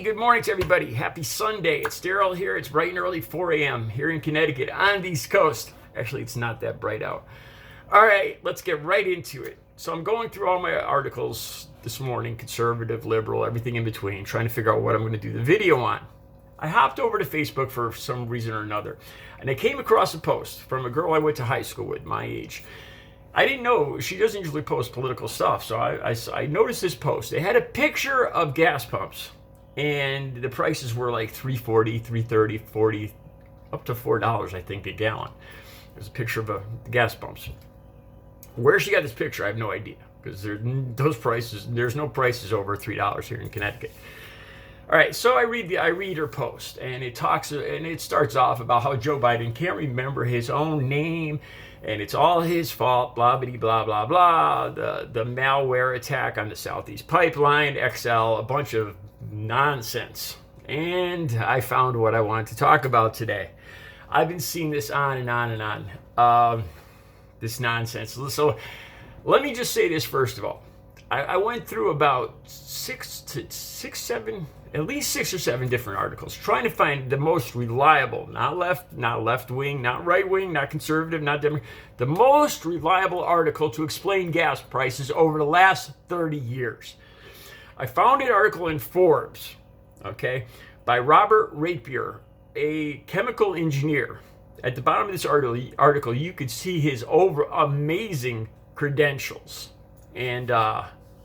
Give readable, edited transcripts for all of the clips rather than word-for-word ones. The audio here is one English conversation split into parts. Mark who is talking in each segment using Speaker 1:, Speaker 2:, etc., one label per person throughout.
Speaker 1: Good morning to everybody. Happy Sunday. It's Daryl here. It's bright and early 4 a.m. here in Connecticut on the East Coast. Actually, it's not that bright out. All right, let's get right into it. So I'm going through all my articles this morning, conservative, liberal, everything in between, trying to figure out what I'm going to do the video on. I hopped over to Facebook for some reason or another, and I came across a post from a girl I went to high school with, my age. I didn't know, she doesn't usually post political stuff, so I noticed this post. They had a picture of gas pumps. And the prices were like $3.40, $3.30, $40, up to $4, I think, a gallon. There's a picture of gas pumps. Where she got this picture, I have no idea, because those prices, there's no prices over $3 here in Connecticut. All right, so I read her post, and it starts off about how Joe Biden can't remember his own name, and it's all his fault, blah, blah, blah, blah, blah. The malware attack on the Southeast Pipeline, XL, a bunch of nonsense. And I found what I wanted to talk about today. I've been seeing this on and on and on, this nonsense. So let me just say this first of all. I went through about at least six or seven different articles, trying to find the most reliable, not left wing, not right wing, not conservative, not Democrat, the most reliable article to explain gas prices over the last 30 years. I found an article in Forbes, okay, by Robert Rapier, a chemical engineer. At the bottom of this article, you could see his amazing credentials. And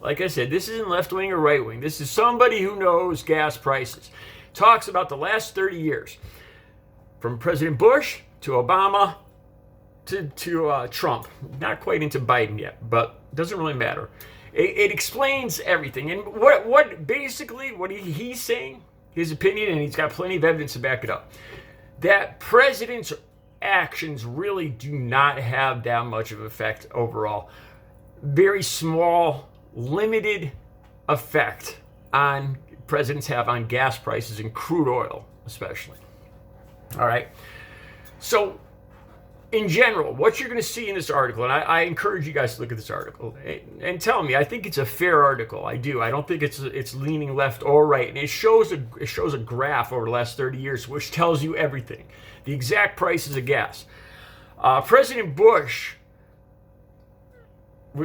Speaker 1: like I said, this isn't left wing or right wing. This is somebody who knows gas prices. Talks about the last 30 years, from President Bush to Obama to Trump. Not quite into Biden yet, but doesn't really matter. It explains everything. And what he's saying, his opinion, and he's got plenty of evidence to back it up, that president's actions really do not have that much of effect overall. Very small, limited effect on presidents have on gas prices and crude oil, especially. All right. So in general, what you're going to see in this article, and I encourage you guys to look at this article and tell me, I think it's a fair article. I do. I don't think it's leaning left or right. And it shows a graph over the last 30 years, which tells you everything. The exact prices of gas. President Bush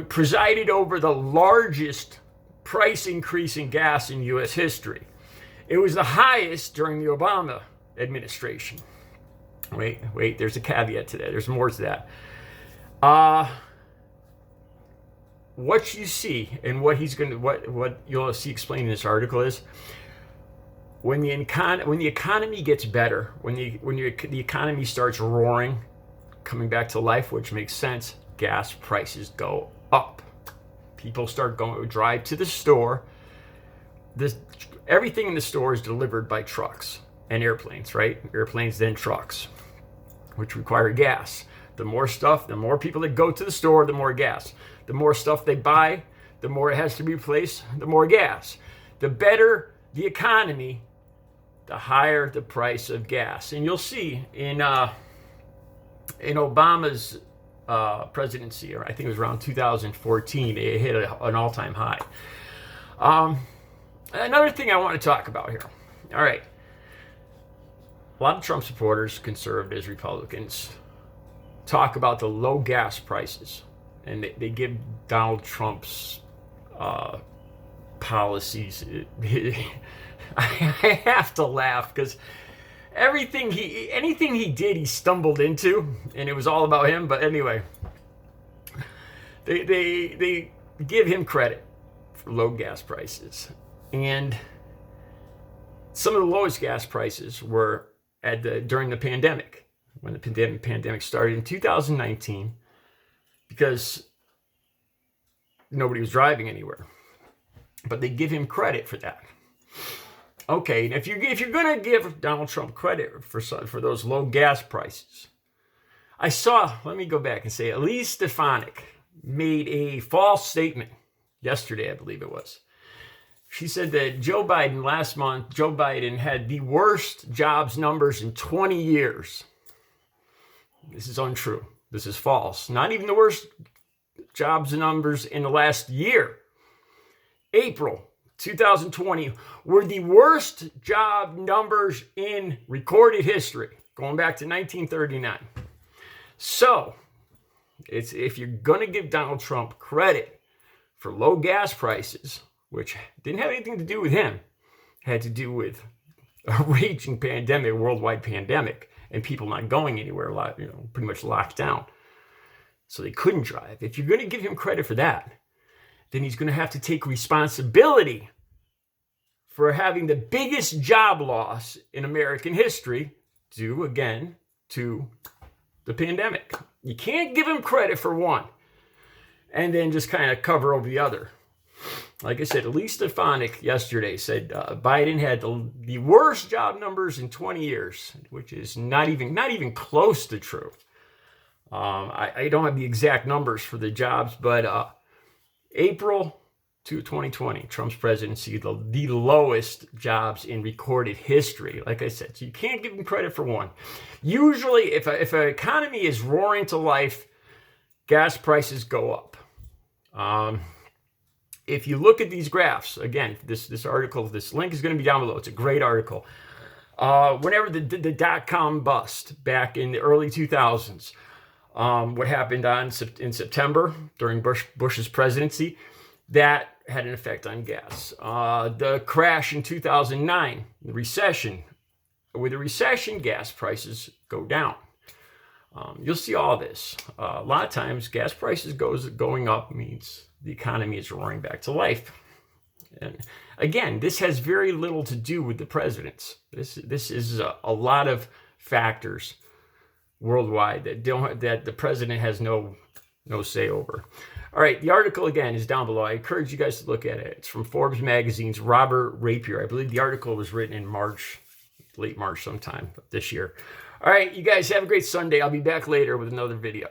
Speaker 1: presided over the largest price increase in gas in U.S. history. It was the highest during the Obama administration. Wait, there's a caveat to that. There's more to that. What you see and what you'll see explained in this article is when the economy gets better, when the economy starts roaring, coming back to life, which makes sense, gas prices go up. People start drive to the store. Everything in the store is delivered by trucks and airplanes, right? Airplanes, then trucks, which require gas. The more stuff, the more people that go to the store, the more gas. The more stuff they buy, the more it has to be replaced, the more gas. The better the economy, the higher the price of gas. And you'll see in Obama's presidency, or I think it was around 2014, it hit an all-time high. Another thing I want to talk about here. All right. A lot of Trump supporters, conservatives, Republicans, talk about the low gas prices. And they give Donald Trump's policies. I have to laugh because anything he did, he stumbled into. And it was all about him. But anyway, they give him credit for low gas prices. And some of the lowest gas prices were during the pandemic, when the pandemic started in 2019, because nobody was driving anywhere. But they give him credit for that. Okay, if you're going to give Donald Trump credit for those low gas prices, let me go back and say, ELISE STEFANIK made a false statement yesterday, I believe it was. She said that last month, Joe Biden had the worst jobs numbers in 20 years. This is untrue. This is false. Not even the worst jobs numbers in the last year. April 2020 were the worst job numbers in recorded history, going back to 1939. So, if you're going to give Donald Trump credit for low gas prices, which didn't have anything to do with him, had to do with a raging pandemic, worldwide pandemic, and people not going anywhere, pretty much locked down. So they couldn't drive. If you're going to give him credit for that, then he's going to have to take responsibility for having the biggest job loss in American history due, again, to the pandemic. You can't give him credit for one and then just kind of cover over the other. Like I said, ELISE STEFANIK yesterday said Biden had the worst job numbers in 20 years, which is not even close to true. I don't have the exact numbers for the jobs, but April to 2020, Trump's presidency, the lowest jobs in recorded history. Like I said, so you can't give him credit for one. Usually, if an economy is roaring to life, gas prices go up. If you look at these graphs, again, this article, this link is going to be down below. It's a great article. Whenever the dot-com bust back in the early 2000s, what happened in September during Bush's presidency, that had an effect on gas. The crash in 2009, the recession. With a recession, gas prices go down. You'll see all this. A lot of times, gas prices going up means the economy is roaring back to life. And again, this has very little to do with the presidents. This is a lot of factors worldwide that the president has no say over. All right, the article again is down below. I encourage you guys to look at it. It's from Forbes magazine's Robert Rapier. I believe the article was written in March, late March sometime this year. All right, you guys have a great Sunday. I'll be back later with another video.